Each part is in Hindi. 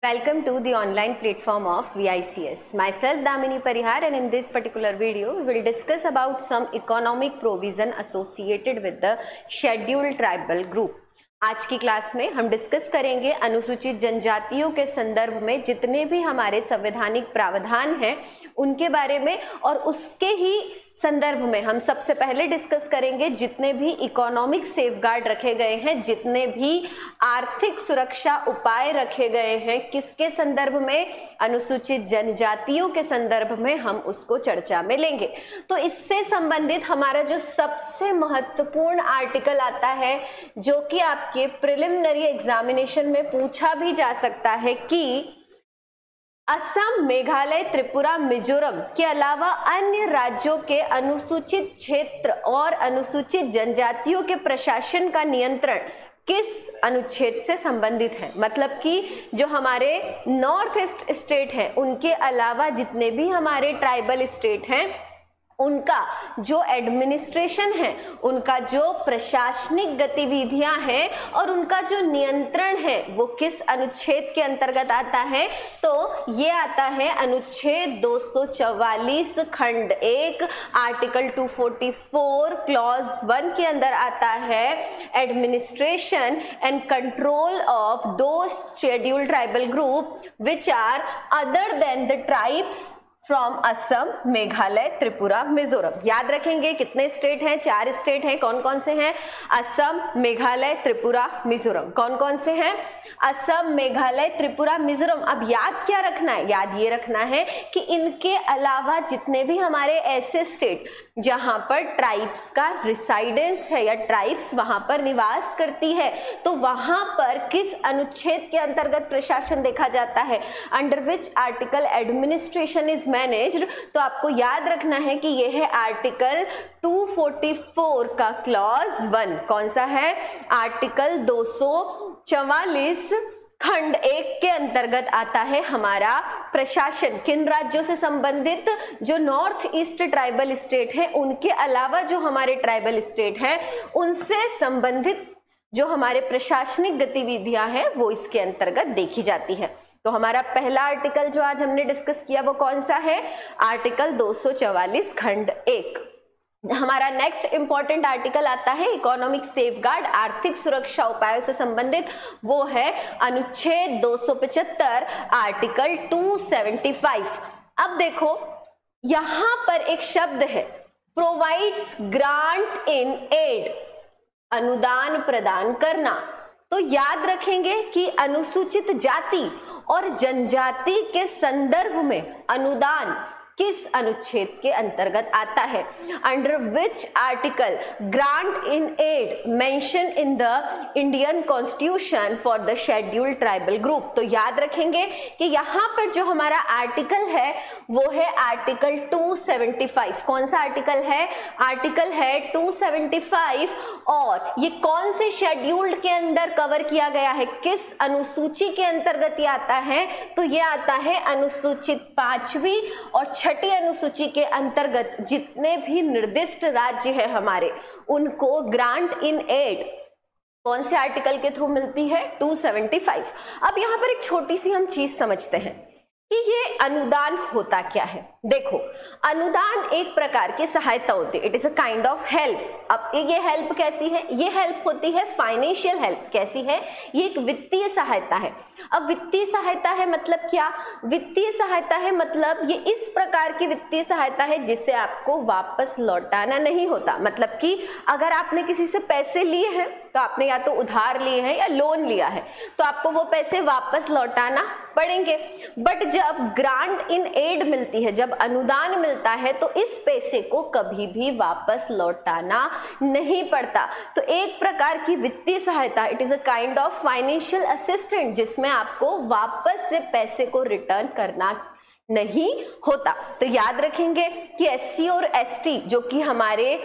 Welcome to the online platform of VICS. Myself Damini Parihar, and in this particular video we will discuss about some economic provision associated with the scheduled tribal group. आज की क्लास में हम डिस्कस करेंगे अनुसूचित जनजातियों के संदर्भ में जितने भी हमारे संवैधानिक प्रावधान हैं उनके बारे में, और उसके ही संदर्भ में हम सबसे पहले डिस्कस करेंगे जितने भी इकोनॉमिक सेफगार्ड रखे गए हैं, जितने भी आर्थिक सुरक्षा उपाय रखे गए हैं, किसके संदर्भ में, अनुसूचित जनजातियों के संदर्भ में हम उसको चर्चा में लेंगे। तो इससे संबंधित हमारा जो सबसे महत्वपूर्ण आर्टिकल आता है, जो कि आपके प्रिलिमिनरी एग्जामिनेशन में पूछा भी जा सकता है कि असम, मेघालय, त्रिपुरा, मिजोरम के अलावा अन्य राज्यों के अनुसूचित क्षेत्र और अनुसूचित जनजातियों के प्रशासन का नियंत्रण किस अनुच्छेद से संबंधित है। मतलब कि जो हमारे नॉर्थ ईस्ट स्टेट हैं उनके अलावा जितने भी हमारे ट्राइबल स्टेट हैं उनका जो एडमिनिस्ट्रेशन है, उनका जो प्रशासनिक गतिविधियां हैं और उनका जो नियंत्रण है वो किस अनुच्छेद के अंतर्गत आता है। तो ये आता है अनुच्छेद 244 खंड 1 आर्टिकल 244 क्लॉज 1 के अंदर आता है। Administration and control of two scheduled tribal group which are other than the tribes from Assam, Meghalaya, Tripura, Mizoram. याद रखेंगे कितने स्टेट हैं, 4 स्टेट हैं। कौन कौन से हैं? असम, मेघालय, त्रिपुरा, मिजोरम। कौन कौन से हैं? असम, मेघालय, त्रिपुरा, मिजोरम। अब याद क्या रखना है? याद ये रखना है कि इनके अलावा जितने भी हमारे ऐसे स्टेट जहां पर ट्राइब्स का रिसाइडेंस है या ट्राइब्स वहां पर निवास करती है, तो वहां पर किस अनुच्छेद के अंतर्गत प्रशासन देखा जाता है, under which article administration is managed. तो आपको याद रखना है कि यह है आर्टिकल 244 का क्लॉज 1। कौन सा है? आर्टिकल 244 खंड 1 के अंतर्गत आता है हमारा प्रशासन। किन राज्यों से संबंधित? जो नॉर्थ ईस्ट ट्राइबल स्टेट है उनके अलावा जो हमारे ट्राइबल स्टेट हैं उनसे संबंधित जो हमारे प्रशासनिक गतिविधियां हैं वो इसके अंतर्गत देखी जाती है। तो हमारा पहला आर्टिकल जो आज हमने डिस्कस किया वो कौन सा है? आर्टिकल 244 खंड 1। हमारा नेक्स्ट इंपॉर्टेंट आर्टिकल आता है इकोनॉमिक सेफगार्ड, आर्थिक सुरक्षा उपायों से संबंधित। वो है अनुच्छेद 275 आर्टिकल 275। अब देखो यहां पर एक शब्द है प्रोवाइड्स ग्रांट इन एड, अनुदान प्रदान करना। तो याद रखेंगे कि अनुसूचित जाति और जनजाति के संदर्भ में अनुदान किस अनुच्छेद के अंतर्गत आता है? Under which article grant in aid mention in the Indian constitution for the scheduled tribal group. तो याद रखेंगे कि यहाँ पर जो हमारा आर्टिकल है वो है आर्टिकल 275। कौन सा आर्टिकल है? आर्टिकल है 275। और ये कौन से शेड्यूल्ड के अंदर कवर किया गया है, किस अनुसूची के अंतर्गत ये आता है? तो ये आता है अनुसूचित 5वीं और 6ठी अनुसूची के अंतर्गत। जितने भी निर्दिष्ट राज्य है हमारे उनको ग्रांट इन एड कौन से आर्टिकल के थ्रू मिलती है? 275। अब यहां पर एक छोटी सी हम चीज समझते हैं कि ये अनुदान होता क्या है। देखो अनुदान एक प्रकार की सहायता होती है, it is a kind of help. अब ये हेल्प कैसी है? ये हेल्प होती है फाइनेंशियल हेल्प। कैसी है? ये एक वित्तीय सहायता है। अब वित्तीय सहायता है मतलब क्या? वित्तीय सहायता है मतलब ये इस प्रकार की वित्तीय सहायता है जिसे आपको वापस लौटाना नहीं होता। मतलब कि अगर आपने किसी से पैसे लिए हैं तो आपने या तो उधार लिए हैं या लोन लिया है, तो आपको वो पैसे वापस लौटाना पड़ेंगे। बट जब ग्रांट इन एड मिलती है, जब अनुदान मिलता है, तो इस पैसे को कभी भी वापस लौटाना नहीं पड़ता। तो एक प्रकार की वित्तीय सहायता, it is a kind of financial assistant, जिसमें आपको वापस से पैसे को रिटर्न करना नहीं होता। तो याद रखेंगे कि SC और ST जो कि हमारे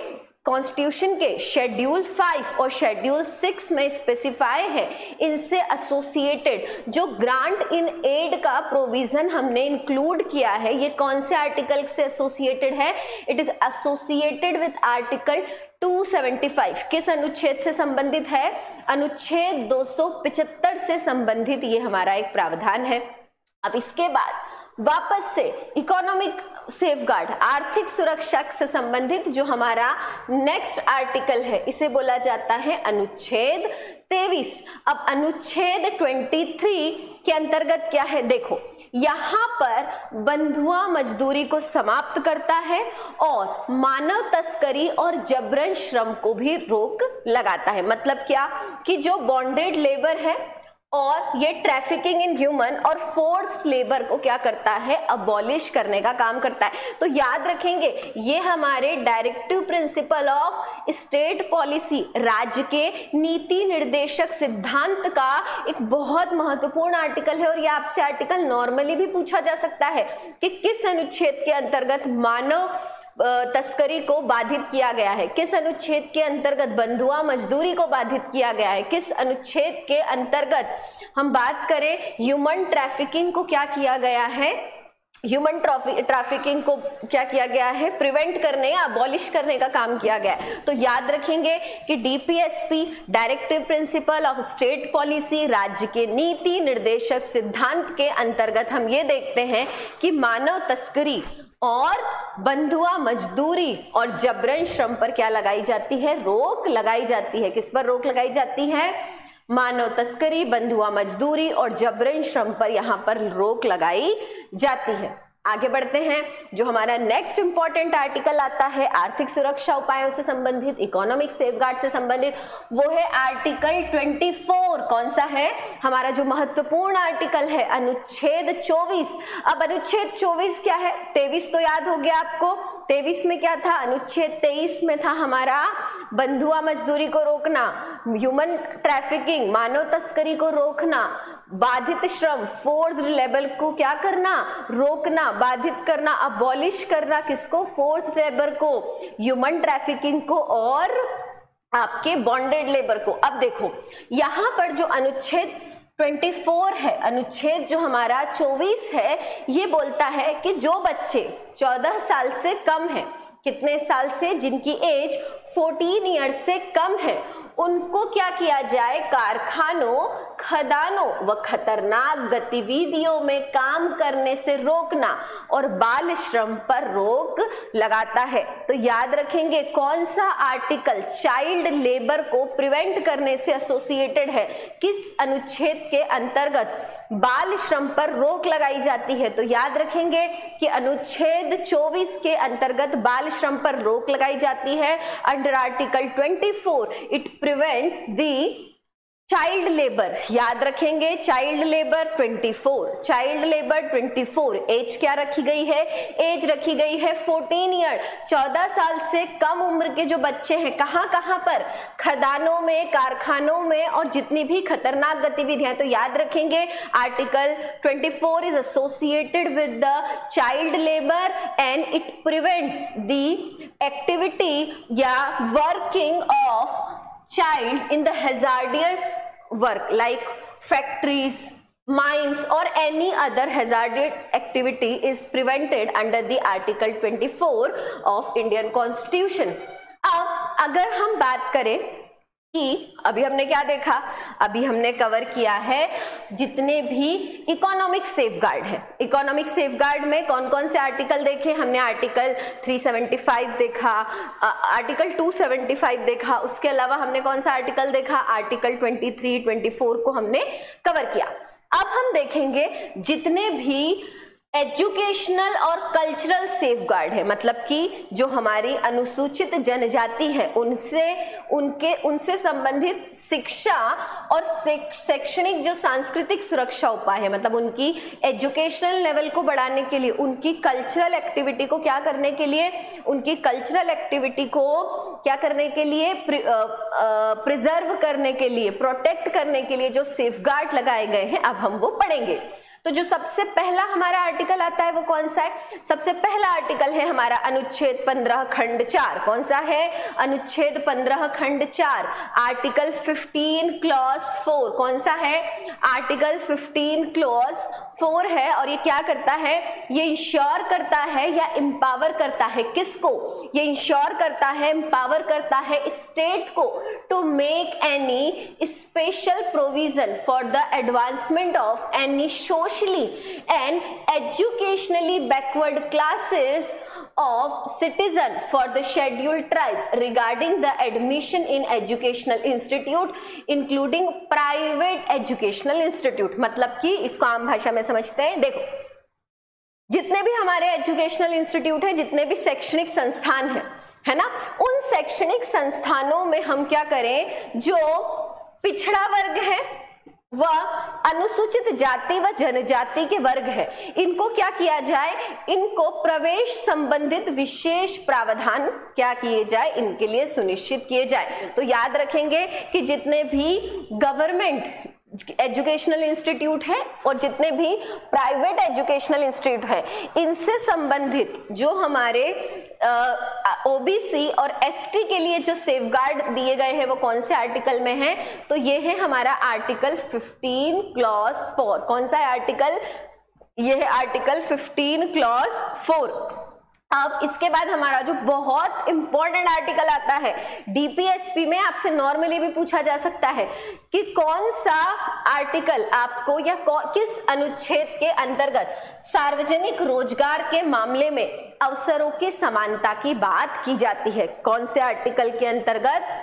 कॉन्स्टिट्यूशन के शेड्यूल 5 और शेड्यूल 6 में स्पेसिफाई है, इनसे एसोसिएटेड जो ग्रांट इन एड का प्रोविजन हमने इंक्लूड किया है, ये कौन से आर्टिकल से एसोसिएटेड है? It is associated with article 275 किस अनुच्छेद से संबंधित है? अनुच्छेद 275 से संबंधित ये हमारा एक प्रावधान है। अब इसके बाद वापस से इकोनॉमिक सेफगार्ड, आर्थिक सुरक्षा से संबंधित जो हमारा नेक्स्ट आर्टिकल है, इसे बोला जाता है अनुच्छेद 23। अब अनुच्छेद 23 के अंतर्गत क्या है? देखो, यहाँ पर बंधुआ मजदूरी को समाप्त करता है और मानव तस्करी और जबरन श्रम को भी रोक लगाता है। मतलब क्या कि जो बॉन्डेड लेबर है और ये ट्रैफिकिंग इन ह्यूमन और फोर्स्ड लेबर को क्या करता है? अबॉलिश करने का काम करता है। तो याद रखेंगे, ये हमारे directive principle of state policy, राज्य के नीति निर्देशक सिद्धांत का एक बहुत महत्वपूर्ण आर्टिकल है। और ये आपसे आर्टिकल नॉर्मली भी पूछा जा सकता है कि किस अनुच्छेद के अंतर्गत मानव तस्करी को बाधित किया गया है, किस अनुच्छेद के अंतर्गत बंधुआ मजदूरी को बाधित किया गया है, किस अनुच्छेद के अंतर्गत हम बात करें ह्यूमन ट्रैफिकिंग को क्या किया गया है, ह्यूमन ट्रैफिकिंग को क्या किया गया है? प्रिवेंट करने या अबॉलिश करने का काम किया गया है। तो याद रखेंगे कि DPSP, directive principle of state policy, राज्य के नीति निर्देशक सिद्धांत के अंतर्गत हम ये देखते हैं कि मानव तस्करी और बंधुआ मजदूरी और जबरन श्रम पर क्या लगाई जाती है? रोक लगाई जाती है। किस पर रोक लगाई जाती है? मानव तस्करी, बंधुआ मजदूरी और जबरन श्रम पर यहाँ पर रोक लगाई जाती है। आगे बढ़ते हैं। जो हमारा नेक्स्ट इंपॉर्टेंट आर्टिकल आता है आर्थिक सुरक्षा उपायों से संबंधित, इकोनॉमिक सेफगार्ड से संबंधित, वो है आर्टिकल 24। कौन सा है? हमारा जो महत्वपूर्ण आर्टिकल है अनुच्छेद 24। अब अनुच्छेद 24 क्या है? 23 तो याद हो गया आपको। 23 में क्या था? अनुच्छेद 23 में था हमारा बंधुआ मजदूरी को रोकना, ह्यूमन ट्रैफिकिंग, मानव तस्करी को रोकना, बाधित श्रम, फोर्स्ड लेबर को क्या करना? रोकना, बाधित करना, अबॉलिश करना। किसको? फोर्स्ड लेबर को, ह्यूमन ट्रैफिकिंग को और आपके बॉन्डेड लेबर को। अब देखो, यहां पर जो अनुच्छेद 24 है, अनुच्छेद जो हमारा 24 है, ये बोलता है कि जो बच्चे 14 साल से कम है, कितने साल से? जिनकी एज 14 ईयर से कम है, उनको क्या किया जाए? कारखानों, खदानों व खतरनाक गतिविधियों में काम करने से रोकना और बाल श्रम पर रोक लगाता है। तो याद रखेंगे कौन सा आर्टिकल चाइल्ड लेबर को प्रिवेंट करने से एसोसिएटेड है, किस अनुच्छेद के अंतर्गत बाल श्रम पर रोक लगाई जाती है? तो याद रखेंगे कि अनुच्छेद 24 के अंतर्गत बाल श्रम पर रोक लगाई जाती है। Under article 24 it prevents the child labour. याद रखेंगे child labour 24, child labour 24। Age क्या रखी गई है? एज रखी गई है 14 ईयर, 14 साल से कम उम्र के जो बच्चे हैं, कहां कहां पर? खदानों में, कारखानों में और जितनी भी खतरनाक गतिविधियां। तो याद रखेंगे article 24 is associated with the child labour and it prevents the activity या working of child in the hazardous work like factories, mines or any other hazardous activity is prevented under the article 24 of Indian Constitution। अब अगर हम बात करें कि अभी हमने क्या देखा? अभी हमने कवर किया है जितने भी इकोनॉमिक सेफगार्ड है। इकोनॉमिक सेफगार्ड में कौन कौन से आर्टिकल देखे? हमने आर्टिकल 375 देखा, आर्टिकल 275 देखा, उसके अलावा हमने कौन सा आर्टिकल देखा? आर्टिकल 23, 24 को हमने कवर किया। अब हम देखेंगे जितने भी एजुकेशनल और कल्चरल सेफगार्ड है, मतलब कि जो हमारी अनुसूचित जनजाति है उनसे संबंधित शिक्षा और शैक्षणिक जो सांस्कृतिक सुरक्षा उपाय है, मतलब उनकी एजुकेशनल लेवल को बढ़ाने के लिए, उनकी कल्चरल एक्टिविटी को क्या करने के लिए, उनकी कल्चरल एक्टिविटी को क्या करने के लिए, प्रिजर्व करने के लिए, प्रोटेक्ट करने के लिए जो सेफगार्ड लगाए गए हैं, अब हम वो पढ़ेंगे। तो तो जो सबसे पहला हमारा आर्टिकल आता है वो कौन सा है? सबसे पहला आर्टिकल है हमारा अनुच्छेद 15 खंड 4। कौन सा है? अनुच्छेद 15 खंड 4, आर्टिकल 15 क्लॉज 4। कौन सा है? आर्टिकल 15 क्लॉज 4 है। और ये क्या करता है? ये इंश्योर करता है या एम्पावर करता है किसको? ये इंश्योर करता है, एम्पावर करता है स्टेट को to make any special provision for the advancement of any socially and educationally backward classes of citizen for the scheduled tribe regarding the admission in educational institute including private educational institute। मतलब कि इसको आम भाषा में समझते हैं, देखो जितने भी हमारे एजुकेशनल इंस्टीट्यूट है, जितने भी शैक्षणिक संस्थान है ना, उन शैक्षणिक संस्थानों में हम क्या करें, जो पिछड़ा वर्ग है वह अनुसूचित जाति व जनजाति के वर्ग है, इनको क्या किया जाए, इनको प्रवेश संबंधित विशेष प्रावधान क्या किए जाए, इनके लिए सुनिश्चित किए जाए। तो याद रखेंगे कि जितने भी गवर्नमेंट एजुकेशनल इंस्टीट्यूट है और जितने भी प्राइवेट एजुकेशनल इंस्टीट्यूट है, इनसे संबंधित जो हमारे ओबीसी और एसटी के लिए जो सेफगार्ड दिए गए हैं वो कौन से आर्टिकल में है? तो ये है हमारा आर्टिकल 15 क्लॉज 4। कौन सा है आर्टिकल? ये है आर्टिकल 15 क्लॉज 4। अब इसके बाद हमारा जो बहुत इंपॉर्टेंट आर्टिकल आता है, डीपीएसपी में आपसे नॉर्मली भी पूछा जा सकता है कि कौन सा आर्टिकल आपको या किस अनुच्छेद के अंतर्गत सार्वजनिक रोजगार के मामले में अवसरों की समानता की बात की जाती है। कौन से आर्टिकल के अंतर्गत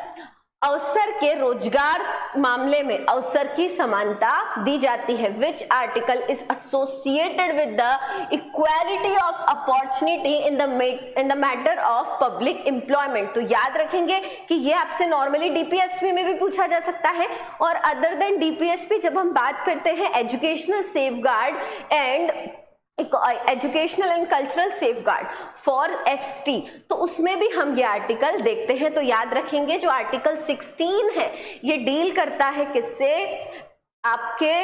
अवसर के रोजगार मामले में अवसर की समानता दी जाती है? Which article is associated with the equality of opportunity in the matter of public employment. तो याद रखेंगे कि ये आपसे नॉर्मली डीपीएसपी में भी पूछा जा सकता है। और अदर देन डीपीएसपी जब हम बात करते हैं educational safeguard and educational and cultural safeguard for ST, तो उसमें भी हम ये आर्टिकल देखते हैं। तो याद रखेंगे जो आर्टिकल 16 है ये डील करता है किससे? आपके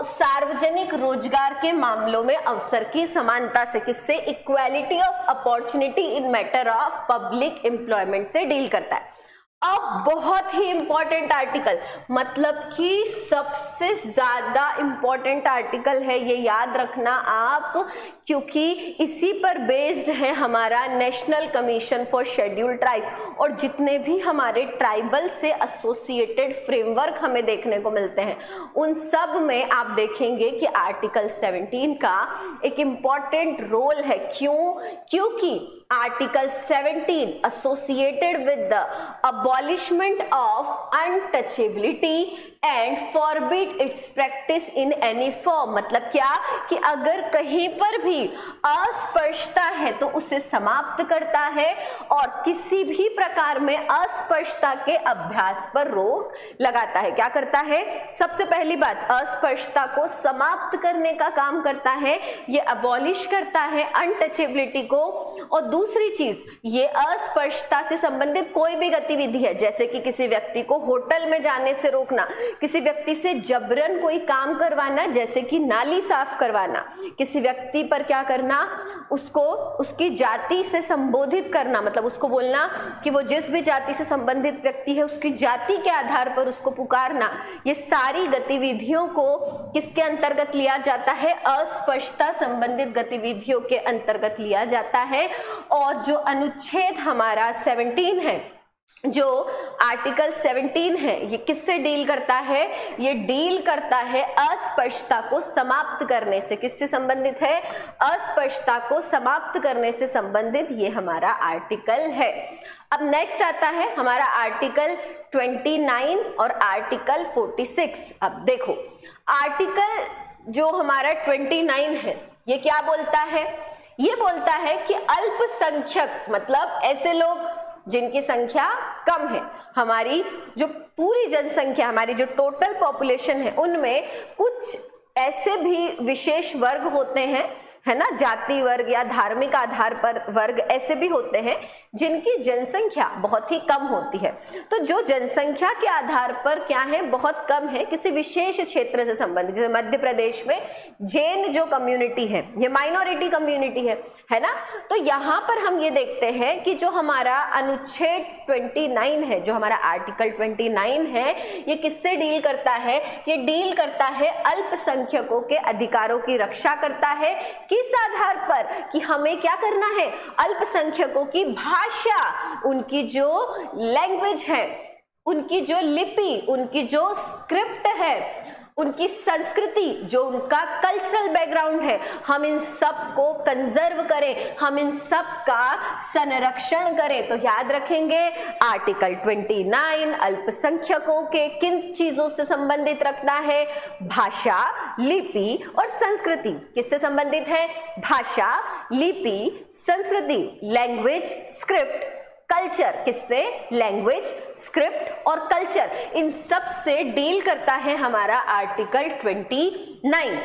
सार्वजनिक रोजगार के मामलों में अवसर की समानता से। किससे? Equality of opportunity in matter of public employment से डील करता है। अब बहुत ही इंपॉर्टेंट आर्टिकल, मतलब कि सबसे ज्यादा इंपॉर्टेंट आर्टिकल है, ये याद रखना आप, क्योंकि इसी पर बेस्ड है हमारा national commission for scheduled tribe. और जितने भी हमारे ट्राइबल से एसोसिएटेड फ्रेमवर्क हमें देखने को मिलते हैं, उन सब में आप देखेंगे कि आर्टिकल 17 का एक इंपॉर्टेंट रोल है। क्यों? क्योंकि article 17 associated with the abolishment of untouchability and forbid its practice in any form। मतलब क्या कि अगर कहीं पर भी अस्पष्टता है तो उसे समाप्त करता है और किसी भी प्रकार में अस्पष्टता के अभ्यास पर रोक लगाता है। क्या करता है? सबसे पहली बात, अस्पष्टता को समाप्त करने का काम करता है, ये अबॉलिश करता है अनटचेबिलिटी को। और दूसरी चीज, ये अस्पष्टता से संबंधित कोई भी गतिविधि है, जैसे कि किसी व्यक्ति को होटल में जाने से रोकना, किसी व्यक्ति से जबरन कोई काम करवाना जैसे कि नाली साफ करवाना, किसी व्यक्ति पर क्या करना, उसको उसकी जाति से संबोधित करना, मतलब उसको बोलना कि वो जिस भी जाति से संबंधित व्यक्ति है उसकी जाति के आधार पर उसको पुकारना, ये सारी गतिविधियों को किसके अंतर्गत लिया जाता है? अस्पष्टता संबंधित गतिविधियों के अंतर्गत लिया जाता है। और जो अनुच्छेद हमारा 17 है, जो आर्टिकल 17 है, ये किससे डील करता है? ये डील करता है अस्पष्टता को समाप्त करने से। किससे संबंधित है? अस्पष्टता को समाप्त करने से संबंधित ये हमारा आर्टिकल है। अब नेक्स्ट आता है हमारा आर्टिकल 29 और आर्टिकल 46। अब देखो आर्टिकल जो हमारा 29 है ये क्या बोलता है? ये बोलता है कि अल्पसंख्यक, मतलब ऐसे लोग जिनकी संख्या कम है, हमारी जो पूरी जनसंख्या, हमारी जो टोटल पॉपुलेशन है, उनमें कुछ ऐसे भी विशेष वर्ग होते हैं है ना, जाति वर्ग या धार्मिक आधार पर वर्ग ऐसे भी होते हैं जिनकी जनसंख्या बहुत ही कम होती है। तो जो जनसंख्या के आधार पर क्या है, बहुत कम है, किसी विशेष क्षेत्र से संबंधित, जैसे मध्य प्रदेश में जैन जो कम्युनिटी है ये माइनॉरिटी कम्युनिटी है ना। तो यहाँ पर हम ये देखते हैं कि जो हमारा अनुच्छेद 29 है, जो हमारा आर्टिकल 29 है, ये किससे डील करता है, ये डील करता है अल्पसंख्यकों के अधिकारों की रक्षा करता है। किस आधार पर कि हमें क्या करना है, अल्पसंख्यकों की भाषा, उनकी जो लैंग्वेज है, उनकी जो लिपि, उनकी जो स्क्रिप्ट है, उनकी संस्कृति, जो उनका कल्चरल बैकग्राउंड है, हम इन सब को कंजर्व करें, हम इन सब का संरक्षण करें। तो याद रखेंगे आर्टिकल 29 अल्पसंख्यकों के किन चीजों से संबंधित रखता है, भाषा, लिपि और संस्कृति। किससे संबंधित है, भाषा, लिपि, संस्कृति, लैंग्वेज, स्क्रिप्ट, कल्चर। किससे, लैंग्वेज, स्क्रिप्ट और कल्चर, इन सब से डील करता है हमारा आर्टिकल 29।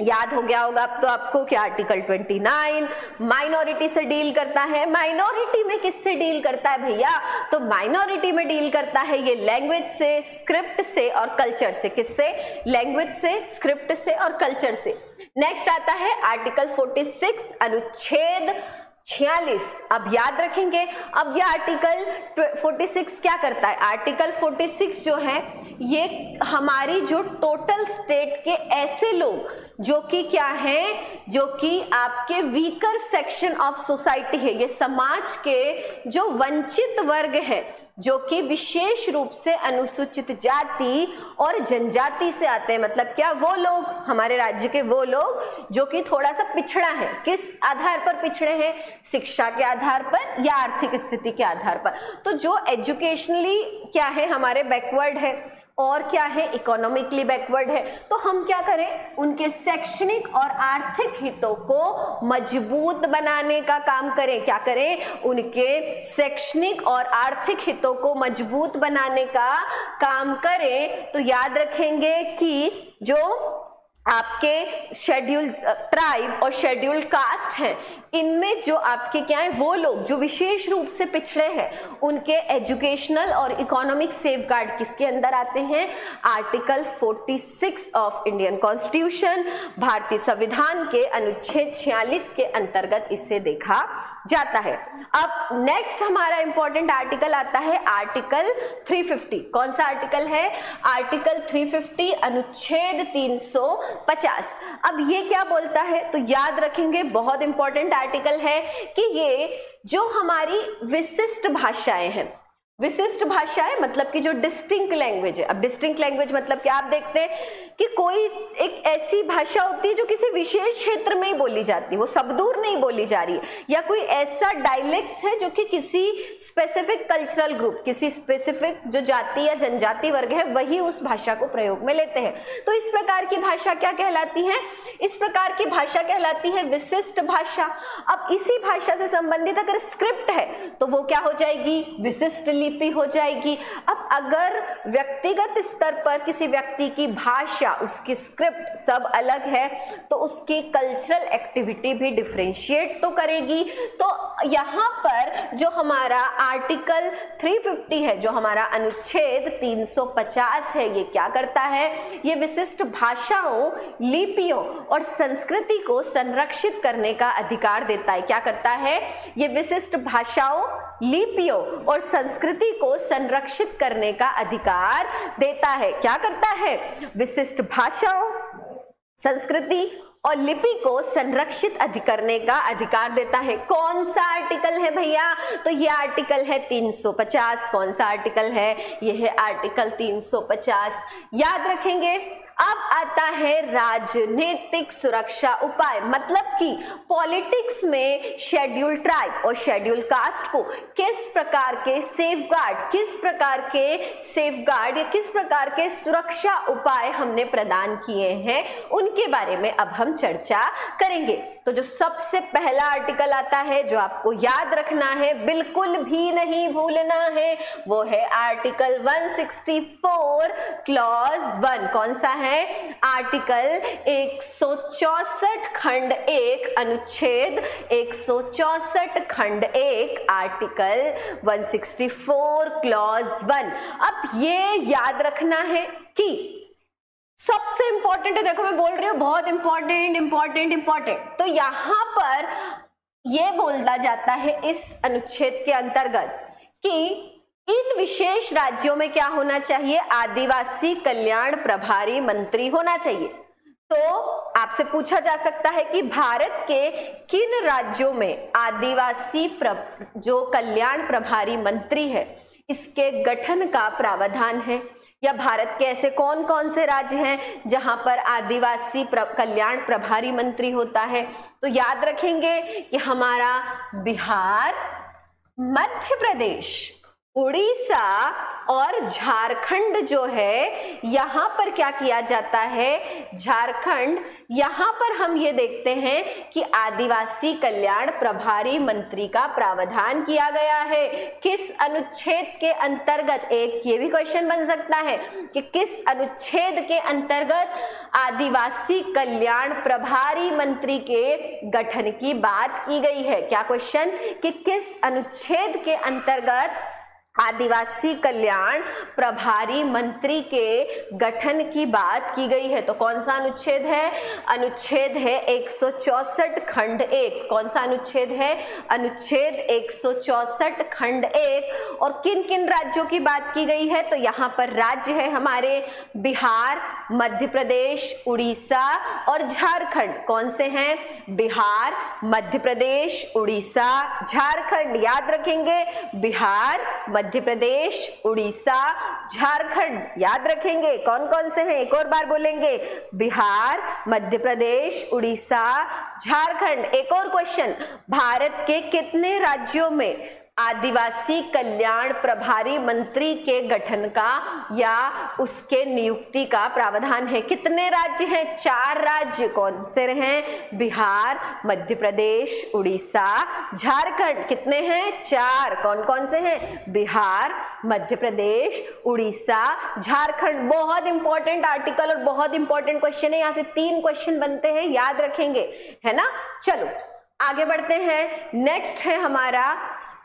याद हो गया होगा अब तो आपको कि आर्टिकल 29 माइनॉरिटी से डील करता है। माइनॉरिटी में किससे डील करता है भैया, तो माइनॉरिटी में डील करता है ये लैंग्वेज से, स्क्रिप्ट से और कल्चर से। किससे, लैंग्वेज से, स्क्रिप्ट से और कल्चर से। नेक्स्ट आता है आर्टिकल 46 अनुच्छेद 46। अब याद रखेंगे, अब ये आर्टिकल 46 क्या करता है, आर्टिकल 46 जो है ये हमारी जो टोटल स्टेट के ऐसे लोग जो कि क्या है, जो कि आपके वीकर सेक्शन ऑफ सोसाइटी है, ये समाज के जो वंचित वर्ग है, जो कि विशेष रूप से अनुसूचित जाति और जनजाति से आते हैं। मतलब क्या, वो लोग, हमारे राज्य के वो लोग जो कि थोड़ा सा पिछड़ा है। किस आधार पर पिछड़े हैं, शिक्षा के आधार पर या आर्थिक स्थिति के आधार पर। तो जो एजुकेशनली क्या है, हमारे बैकवर्ड है और क्या है, इकोनॉमिकली बैकवर्ड है। तो हम क्या करें, उनके शैक्षणिक और आर्थिक हितों को मजबूत बनाने का काम करें। क्या करें, उनके शैक्षणिक और आर्थिक हितों को मजबूत बनाने का काम करें। तो याद रखेंगे कि जो आपके शेड्यूल ट्राइब और शेड्यूल कास्ट हैं, इनमें जो आपके क्या है, वो लोग जो विशेष रूप से पिछड़े हैं, उनके एजुकेशनल और इकोनॉमिक सेफगार्ड किसके अंदर आते हैं, आर्टिकल 46 ऑफ इंडियन कॉन्स्टिट्यूशन, भारतीय संविधान के अनुच्छेद 46 के अंतर्गत इसे देखा जाता है। अब नेक्स्ट हमारा इंपॉर्टेंट आर्टिकल आता है आर्टिकल 350। कौन सा आर्टिकल है, आर्टिकल 350 अनुच्छेद 350। अब ये क्या बोलता है, तो याद रखेंगे बहुत इंपॉर्टेंट आर्टिकल है कि ये जो हमारी विशिष्ट भाषाएं हैं, विशिष्ट भाषाएं मतलब कि जो डिस्टिंक्ट लैंग्वेज है। अब डिस्टिंक्ट लैंग्वेज मतलब क्या, आप देखते हैं कि कोई एक ऐसी भाषा होती है जो किसी विशेष क्षेत्र में ही बोली जाती है, वो सब दूर नहीं बोली जा रही है, या कोई ऐसा डायलेक्ट्स है जो कि किसी स्पेसिफिक कल्चरल ग्रुप, किसी स्पेसिफिक जो जाति या जनजाति वर्ग है वही उस भाषा को प्रयोग में लेते हैं। तो इस प्रकार की भाषा क्या कहलाती है, इस प्रकार की भाषा कहलाती है विशिष्ट भाषा। अब इसी भाषा से संबंधित अगर स्क्रिप्ट है तो वो क्या हो जाएगी, विशिष्ट लिपि हो जाएगी। अब अगर व्यक्तिगत स्तर पर किसी व्यक्ति की भाषा, उसकी स्क्रिप्ट सब अलग है, तो उसकी कल्चरल एक्टिविटी भी डिफरेंशिएट तो करेगी। तो यहाँ पर जो हमारा आर्टिकल 350 है, जो हमारा अनुच्छेद 350 है, ये क्या करता है, ये विशिष्ट भाषाओं, लिपियों और संस्कृति को संरक्षित करने का अधिकार देता है। क्या करता है, ये विशिष्ट भाषाओं, लिपियों और संस्कृति को संरक्षित करने का अधिकार देता है। क्या करता है, विशिष्ट भाषाओं, संस्कृति और लिपि को संरक्षित करने का अधिकार देता है। कौन सा आर्टिकल है भैया, तो ये आर्टिकल है 350। कौन सा आर्टिकल है, ये है आर्टिकल 350। याद रखेंगे। अब आता है राजनीतिक सुरक्षा उपाय, मतलब कि पॉलिटिक्स में शेड्यूल ट्राइब और शेड्यूल कास्ट को किस प्रकार के सेफगार्ड, किस प्रकार के सुरक्षा उपाय हमने प्रदान किए हैं, उनके बारे में अब हम चर्चा करेंगे। तो जो सबसे पहला आर्टिकल आता है जो आपको याद रखना है, बिल्कुल भी नहीं भूलना है, वो है आर्टिकल 164 क्लॉज 1। कौन सा है? आर्टिकल 164 खंड 1 अनुच्छेद 164 खंड 1 आर्टिकल 164 क्लॉज 1। अब ये याद रखना है कि सबसे इंपॉर्टेंट है, देखो मैं बोल रही हूँ बहुत इंपॉर्टेंट इंपॉर्टेंट इंपॉर्टेंट। तो यहां पर यह बोला जाता है इस अनुच्छेद के अंतर्गत कि इन विशेष राज्यों में क्या होना चाहिए? आदिवासी कल्याण प्रभारी मंत्री होना चाहिए। तो आपसे पूछा जा सकता है कि भारत के किन राज्यों में आदिवासी जो कल्याण प्रभारी मंत्री है इसके गठन का प्रावधान है, या भारत के ऐसे कौन कौन से राज्य हैं जहां पर आदिवासी कल्याण प्रभारी मंत्री होता है? तो याद रखेंगे कि हमारा बिहार, मध्य प्रदेश, उड़ीसा और झारखंड जो है, यहां पर क्या किया जाता है? झारखंड, यहां पर हम ये देखते हैं कि आदिवासी कल्याण प्रभारी मंत्री का प्रावधान किया गया है। किस अनुच्छेद के अंतर्गत? एक ये भी क्वेश्चन बन सकता है कि किस अनुच्छेद के अंतर्गत आदिवासी कल्याण प्रभारी मंत्री के गठन की बात की गई है? क्या क्वेश्चन कि किस अनुच्छेद के अंतर्गत आदिवासी कल्याण प्रभारी मंत्री के गठन की बात की गई है? तो कौन सा अनुच्छेद है? अनुच्छेद है 164 खंड 1। कौन सा अनुच्छेद है? अनुच्छेद 164 खंड 1। और किन किन राज्यों की बात की गई है? तो यहाँ पर राज्य है हमारे बिहार, मध्य प्रदेश, उड़ीसा और झारखंड। कौन से हैं? बिहार, मध्य प्रदेश, उड़ीसा, झारखंड। याद रखेंगे, बिहार, मध्य प्रदेश, उड़ीसा, झारखंड। याद रखेंगे कौन कौन से हैं? एक और बार बोलेंगे, बिहार, मध्य प्रदेश, उड़ीसा, झारखंड। एक और क्वेश्चन, भारत के कितने राज्यों में आदिवासी कल्याण प्रभारी मंत्री के गठन का या उसके नियुक्ति का प्रावधान है? कितने राज्य हैं? 4 राज्य। कौन से हैं? बिहार, मध्य प्रदेश, उड़ीसा, झारखंड। कितने हैं? 4। कौन कौन से हैं? बिहार, मध्य प्रदेश, उड़ीसा, झारखंड। बहुत इंपॉर्टेंट आर्टिकल और बहुत इंपॉर्टेंट क्वेश्चन है। यहाँ से 3 क्वेश्चन बनते हैं, याद रखेंगे, है ना। चलो आगे बढ़ते हैं। नेक्स्ट है हमारा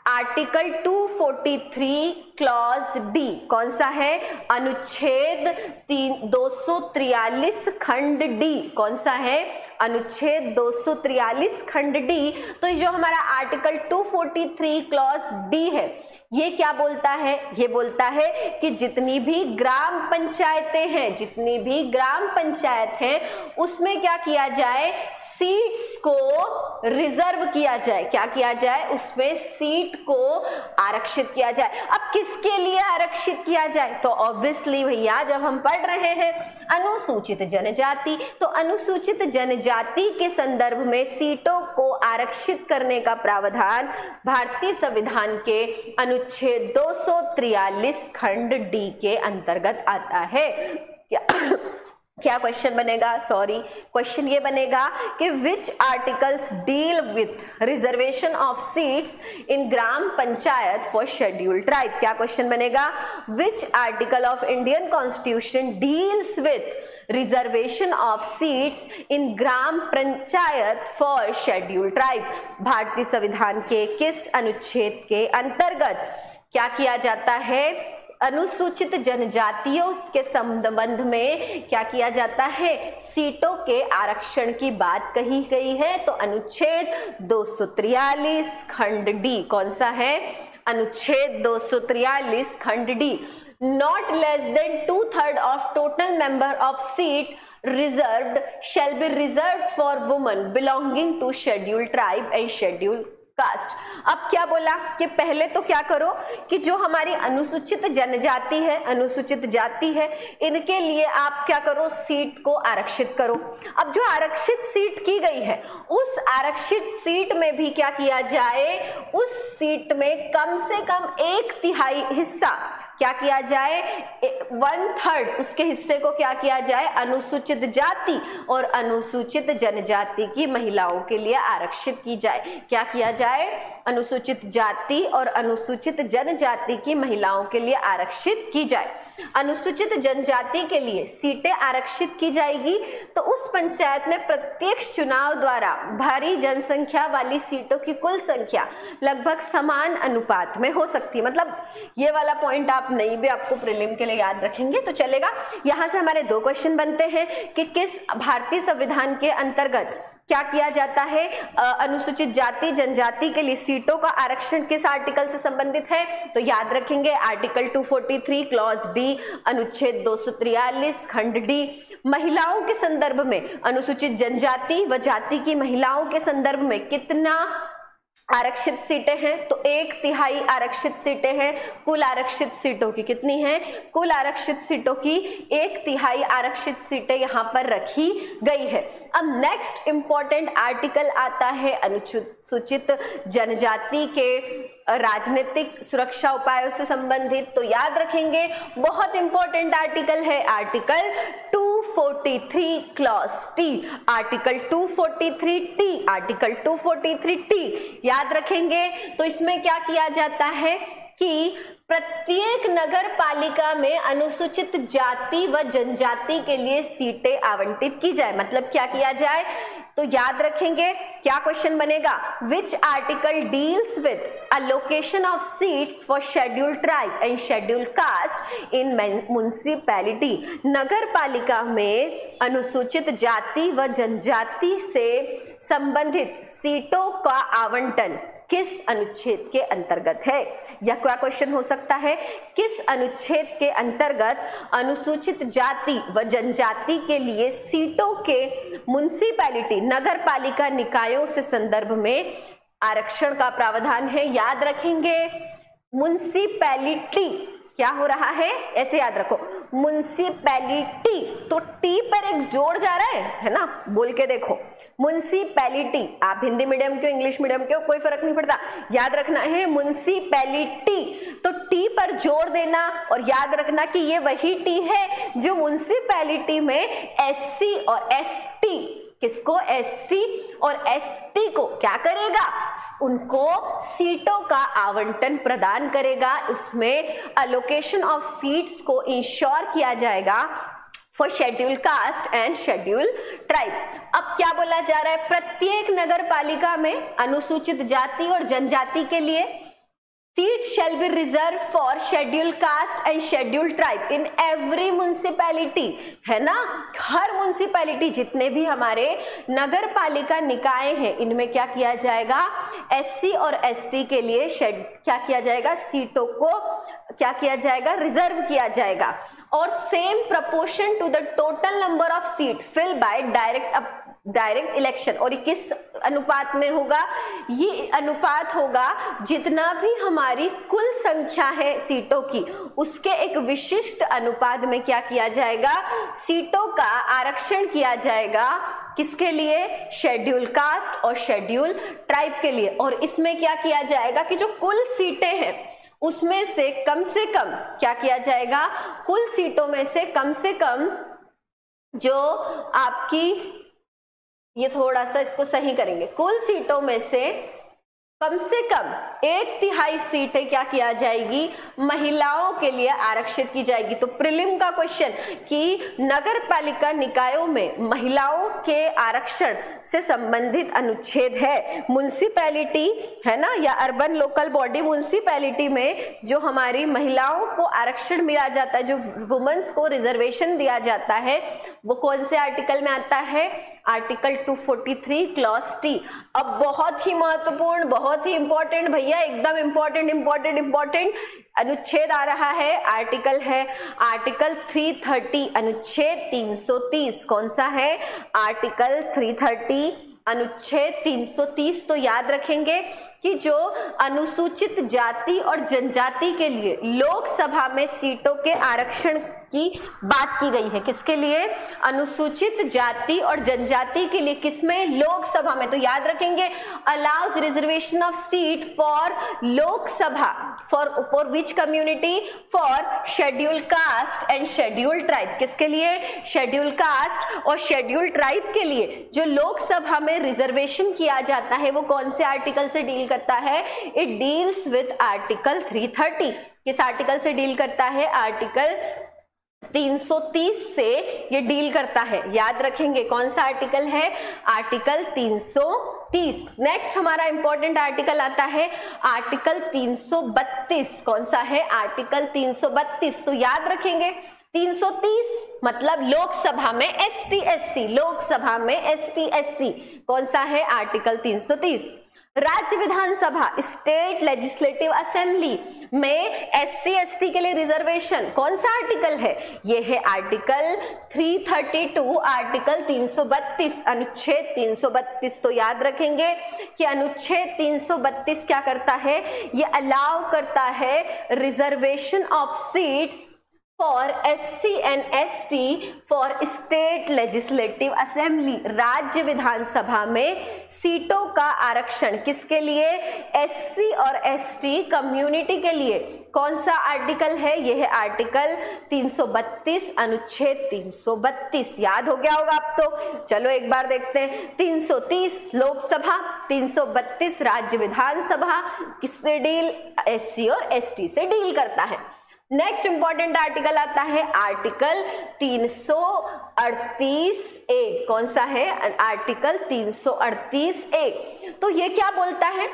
आर्टिकल 243 क्लॉज डी। कौन सा है? अनुच्छेद 243 खंड डी। कौन सा है? अनुच्छेद 243 खंड डी। तो जो हमारा आर्टिकल 243 क्लॉज डी है, ये क्या बोलता है? ये बोलता है कि जितनी भी ग्राम पंचायतें हैं, जितनी भी ग्राम पंचायत हैं, उसमें क्या किया जाए? सीट्स को रिजर्व किया जाए। क्या किया जाए? उसमें सीट को आरक्षित किया जाए। अब किसके लिए आरक्षित किया जाए? तो ऑब्वियसली भैया, जब हम पढ़ रहे हैं अनुसूचित जनजाति, तो अनुसूचित जनजाति के संदर्भ में सीटों को आरक्षित करने का प्रावधान भारतीय संविधान के अनुच्छेद 243 खंड डी के अंतर्गत आता है। क्या क्वेश्चन बनेगा? सॉरी, क्वेश्चन ये बनेगा कि which articles deal with reservation of seats in gram panchayat for scheduled tribe. क्या क्वेश्चन बनेगा? Which article of Indian constitution deals with reservation of seats in gram panchayat for scheduled tribe. भारतीय संविधान के किस अनुच्छेद के अंतर्गत क्या किया जाता है? अनुसूचित जनजातियों के संबंध में क्या किया जाता है? सीटों के आरक्षण की बात कही गई है। तो अनुच्छेद 243 खंड डी। कौन सा है? अनुच्छेद 243 खंड D. Not less than 2/3 of total member of seat reserved shall be reserved for women belonging to scheduled tribe and scheduled caste. अब क्या बोला कि पहले तो क्या करो कि जो हमारी अनुसूचित जनजाति है, अनुसूचित जाति है, इनके लिए आप क्या करो? सीट को आरक्षित करो। अब जो आरक्षित सीट की गई है, उस आरक्षित सीट में भी क्या किया जाए? उस सीट में कम से कम 1/3 हिस्सा क्या किया जाए, 1/3 उसके हिस्से को क्या किया जाए, अनुसूचित जाति और अनुसूचित जनजाति की महिलाओं के लिए आरक्षित की जाए। क्या किया जाए, अनुसूचित जाति और अनुसूचित जनजाति की महिलाओं के लिए आरक्षित की जाए। अनुसूचित जनजाति के लिए सीटें आरक्षित की जाएगी तो उस पंचायत में प्रत्यक्ष चुनाव द्वारा भारी जनसंख्या वाली सीटों की कुल संख्या लगभग समान अनुपात में हो सकती है। मतलब ये वाला पॉइंट आप नहीं भी आपको प्रीलिम के लिए याद रखेंगे तो चलेगा। यहां से हमारे 2 क्वेश्चन बनते हैं कि किस भारतीय संविधान के अंतर्गत क्या किया जाता है, अनुसूचित जाति जनजाति के लिए सीटों का आरक्षण किस आर्टिकल से संबंधित है, तो याद रखेंगे आर्टिकल 243 क्लॉज डी, अनुच्छेद 243 खंड डी। महिलाओं के संदर्भ में अनुसूचित जनजाति व जाति की महिलाओं के संदर्भ में कितना आरक्षित सीटें हैं, तो 1/3 आरक्षित सीटें हैं। कुल आरक्षित सीटों की कितनी हैं, कुल आरक्षित सीटों की 1/3 आरक्षित सीटें यहां पर रखी गई है। अब नेक्स्ट इंपॉर्टेंट आर्टिकल आता है अनुसूचित जनजाति के राजनीतिक सुरक्षा उपायों से संबंधित, तो याद रखेंगे बहुत इंपॉर्टेंट आर्टिकल है article 243 clause T, article 243 T, article 243 T याद रखेंगे। तो इसमें क्या किया जाता है कि प्रत्येक नगर पालिका में अनुसूचित जाति व जनजाति के लिए सीटें आवंटित की जाए। मतलब क्या किया जाए, तो याद रखेंगे क्या क्वेश्चन बनेगा, which article deals with allocation of seats for scheduled tribe and scheduled caste in municipality। नगर पालिका में अनुसूचित जाति व जनजाति से संबंधित सीटों का आवंटन किस अनुच्छेद के अंतर्गत है, या क्या क्वेश्चन हो सकता है, किस अनुच्छेद के अंतर्गत अनुसूचित जाति व जनजाति के लिए सीटों के म्युनिसिपैलिटी नगर पालिका निकायों से संदर्भ में आरक्षण का प्रावधान है। याद रखेंगे म्युनिसिपैलिटी क्या हो रहा है, ऐसे याद रखो म्युनिसिपैलिटी, तो टी पर एक जोड़ जा रहा है ना, बोल के देखो म्युनिसिपैलिटी। आप हिंदी मीडियम के इंग्लिश मीडियम के कोई फर्क नहीं पड़ता, याद रखना है म्युनिसिपैलिटी, तो टी पर जोड़ देना और याद रखना कि ये वही टी है जो म्युनिसिपैलिटी में एससी और एसटी, किसको, एससी और एसटी को क्या करेगा, उनको सीटों का आवंटन प्रदान करेगा। उसमें अलोकेशन ऑफ सीट्स को इंश्योर किया जाएगा for schedule caste and schedule tribe. अब क्या बोला जा रहा है, प्रत्येक नगर पालिका में अनुसूचित जाति और जनजाति के लिए seat shall be reserved for scheduled caste and scheduled tribe in every municipality, है ना। हर म्युनिसिपैलिटी जितने भी हमारे नगर पालिका निकाय हैं इनमें क्या किया जाएगा, एससी और एसटी के लिए क्या किया जाएगा, सीटों को क्या किया जाएगा, रिजर्व किया जाएगा। और same proportion to the total number of seat fill by direct election. और किस अनुपात में होगा, ये अनुपात होगा जितना भी हमारी कुल संख्या है सीटों की उसके एक विशिष्ट अनुपात में क्या किया जाएगा, सीटों का आरक्षण किया जाएगा। किसके लिए, शेड्यूल कास्ट और शेड्यूल ट्राइब के लिए। और इसमें क्या किया जाएगा कि जो कुल सीटें हैं उसमें से कम क्या किया जाएगा, कुल सीटों में से कम जो आपकी, ये थोड़ा सा इसको सही करेंगे, कुल सीटों में से कम 1/3 सीटें क्या किया जाएगी, महिलाओं के लिए आरक्षित की जाएगी। तो प्रीलिम का क्वेश्चन कि नगर पालिका निकायों में महिलाओं के आरक्षण से संबंधित अनुच्छेद है, म्युनिसिपैलिटी है ना, या अर्बन लोकल बॉडी म्युनिसिपैलिटी में जो हमारी महिलाओं को आरक्षण मिला जाता है, जो वुमेन्स को रिजर्वेशन दिया जाता है, वो कौन से आर्टिकल में आता है, आर्टिकल 243 क्लॉज टी। अब बहुत ही महत्वपूर्ण, बहुत ही इंपॉर्टेंट भैया, एकदम इंपॉर्टेंट अनुच्छेद आ रहा है, आर्टिकल है आर्टिकल 330, अनुच्छेद 330। कौन सा है, आर्टिकल 330 अनुच्छेद 330। तो याद रखेंगे कि जो अनुसूचित जाति और जनजाति के लिए लोकसभा में सीटों के आरक्षण की बात की गई है। किसके लिए? अनुसूचित जाति और जनजाति के लिए। किसमें? लोकसभा में। तो याद रखेंगे, allows reservation of seat for Lok Sabha for which community? For schedule caste and schedule tribe. किसके लिए? शेड्यूल कास्ट और शेड्यूल ट्राइब के लिए जो लोकसभा में रिजर्वेशन किया जाता है वो कौन से आर्टिकल से डील करता है? It deals with article 330। किस आर्टिकल से डील करता है? आर्टिकल 330 से ये डील करता है। याद रखेंगे कौन सा आर्टिकल है? आर्टिकल 330। नेक्स्ट हमारा इंपॉर्टेंट आर्टिकल आता है आर्टिकल 332। कौन सा है? आर्टिकल 332। तो याद रखेंगे 330 मतलब लोकसभा में एसटी एससी, लोकसभा में एसटी एससी। कौन सा है? आर्टिकल 330। राज्य विधानसभा स्टेट लेजिस्लेटिव असेंबली में एससी एसटी के लिए रिजर्वेशन कौन सा आर्टिकल है? ये है आर्टिकल 332, आर्टिकल 332, अनुच्छेद 332। तो याद रखेंगे कि अनुच्छेद 332 क्या करता है? ये अलाउ करता है reservation of seats for SC and ST for state legislative assembly. राज्य विधानसभा में सीटों का आरक्षण किसके लिए? एससी और एसटी कम्युनिटी के लिए। कौन सा आर्टिकल है? यह है आर्टिकल 332, अनुच्छेद 332। याद हो गया होगा अब तो। चलो एक बार देखते हैं। 330 लोकसभा, 332 राज्य विधानसभा। किससे डील? एससी और एसटी से डील करता है। नेक्स्ट इंपॉर्टेंट आर्टिकल आता है आर्टिकल 338 ए। कौन सा है? आर्टिकल 338 ए। तो ये क्या बोलता है?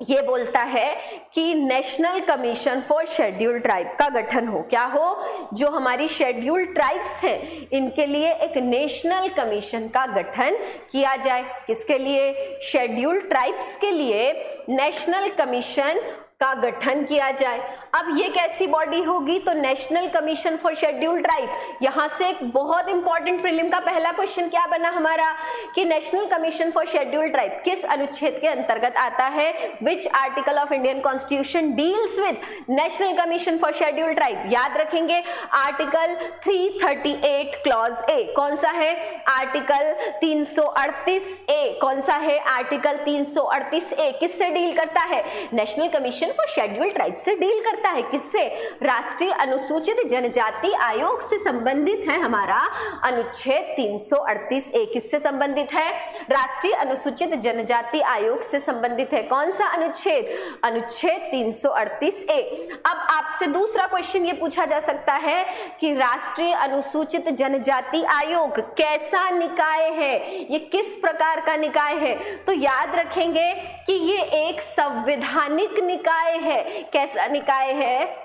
ये बोलता है कि national commission for schedule tribe का गठन हो। क्या हो? जो हमारी शेड्यूल ट्राइब्स हैं इनके लिए एक नेशनल कमीशन का गठन किया जाए। किसके लिए? शेड्यूल ट्राइब्स के लिए नेशनल कमीशन का गठन किया जाए। अब ये कैसी बॉडी होगी? तो national commission for schedule tribe. यहां से एक बहुत इंपॉर्टेंट प्रीलिम का पहला क्वेश्चन क्या बना हमारा कि national commission for schedule tribe किस अनुच्छेद के अंतर्गत आता है? विच article of Indian constitution deals with national commission for schedule tribe? याद रखेंगे आर्टिकल 338 क्लॉज ए। कौन सा है? आर्टिकल 338 ए। कौन सा है? आर्टिकल 338 ए। किससे डील करता है? National commission for schedule tribe से डील करता है। किससे? राष्ट्रीय अनुसूचित जनजाति आयोग से संबंधित है हमारा अनुच्छेद 338 ए। किससे संबंधित है? राष्ट्रीय अनुसूचित जनजाति आयोग से संबंधित है। कौन सा अनुच्छेद? अनुच्छेद 338 ए। अब आपसे दूसरा क्वेश्चन ये पूछा जा सकता है कि राष्ट्रीय अनुसूचित जनजाति आयोग कैसा निकाय है? ये किस प्रकार का निकाय है? तो याद रखेंगे कि ये एक संवैधानिक निकाय है। कैसा निकाय है?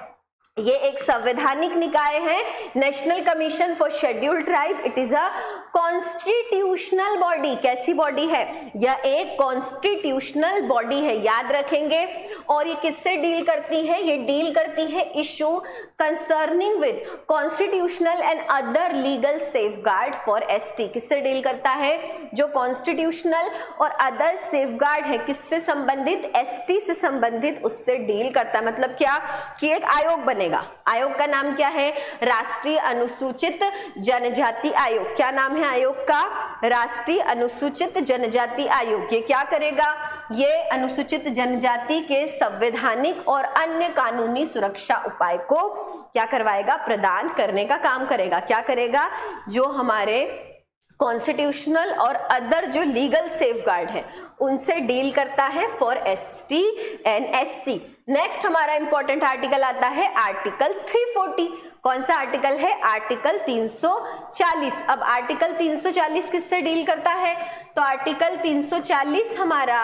ये एक संवैधानिक निकाय है। National commission for schedule tribe it is a constitutional body. कैसी बॉडी है? यह एक कॉन्स्टिट्यूशनल बॉडी है। याद रखेंगे। और ये किससे डील करती है? ये डील करती है issue concerning with constitutional and other legal safeguard for ST. किससे डील करता है? जो कॉन्स्टिट्यूशनल और अदर सेफगार्ड है किससे संबंधित? एसटी से संबंधित, उससे डील करता है। मतलब क्या कि एक आयोग बनेगा। आयोग का नाम क्या है? राष्ट्रीय अनुसूचित जनजाति आयोग। क्या नाम है आयोग का? राष्ट्रीय अनुसूचित जनजाति आयोग। ये क्या करेगा? ये अनुसूचित जनजाति के संवैधानिक और अन्य कानूनी सुरक्षा उपाय को क्या करवाएगा? प्रदान करने का काम करेगा। क्या करेगा? जो हमारे कॉन्स्टिट्यूशनल और अदर जो लीगल सेफगार्ड है उनसे डील करता है for ST and SC. Next हमारा इंपॉर्टेंट आर्टिकल आता है आर्टिकल 340। कौन सा आर्टिकल है? आर्टिकल 340। अब आर्टिकल 340 किससे डील करता है? तो आर्टिकल 340 हमारा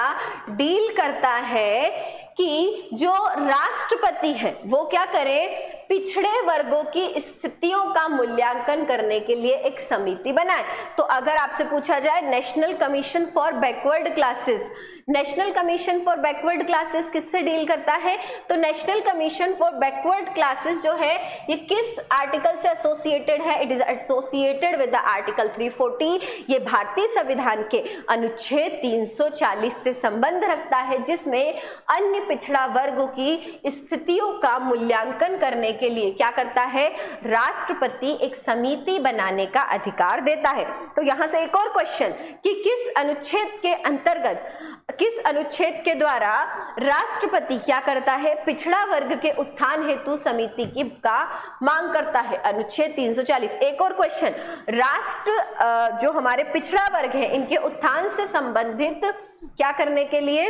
डील करता है कि जो राष्ट्रपति है वो क्या करे? पिछड़े वर्गों की स्थितियों का मूल्यांकन करने के लिए एक समिति बनाए। तो अगर आपसे पूछा जाए national commission for backward classes, national commission for backward classes किससे डील करता है? तो national commission for backward classes जो है ये किस आर्टिकल से एसोसिएटेड है? It is associated with the article 340। ये भारतीय संविधान के अनुच्छेद 340 से संबंध रखता है, जिसमें अन्य पिछड़ा वर्गों की स्थितियों का मूल्यांकन करने के लिए क्या करता है? राष्ट्रपति एक समिति बनाने का अधिकार देता है। तो यहां से एक और क्वेश्चन कि किस अनुच्छेद के अंतर्गत, किस अनुच्छेद के द्वारा राष्ट्रपति क्या करता है? पिछड़ा वर्ग के उत्थान हेतु समिति की का मांग करता है। अनुच्छेद 340। एक और क्वेश्चन, राष्ट्र जो हमारे पिछड़ा वर्ग है इनके उत्थान से संबंधित क्या करने के लिए,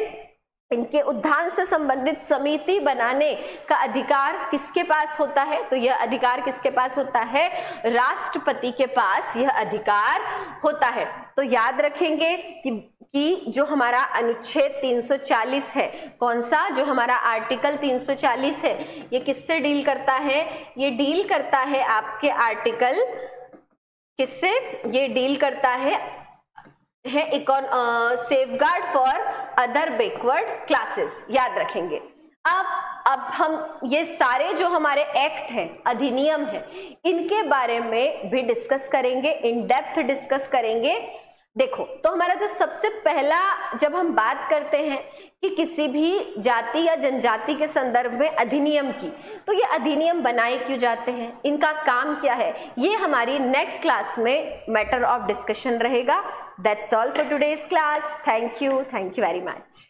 इनके उत्थान से संबंधित समिति बनाने का अधिकार किसके पास होता है? तो यह अधिकार किसके पास होता है? राष्ट्रपति के पास यह अधिकार होता है। तो याद रखेंगे कि जो हमारा अनुच्छेद 340 है, कौन सा? जो हमारा आर्टिकल 340 है, ये किससे डील करता है? ये डील करता है आपके आर्टिकल किससे? ये डील करता है safeguard for other backward classes. याद रखेंगे। अब हम ये सारे जो हमारे एक्ट हैं, अधिनियम है, इनके बारे में भी डिस्कस करेंगे, इन डेप्थ डिस्कस करेंगे। देखो, तो हमारा जो सबसे पहला, जब हम बात करते हैं कि किसी भी जाति या जनजाति के संदर्भ में अधिनियम की, तो ये अधिनियम बनाए क्यों जाते हैं, इनका काम क्या है, ये हमारी नेक्स्ट क्लास में मैटर ऑफ डिस्कशन रहेगा। That's all for today's class. Thank you very much.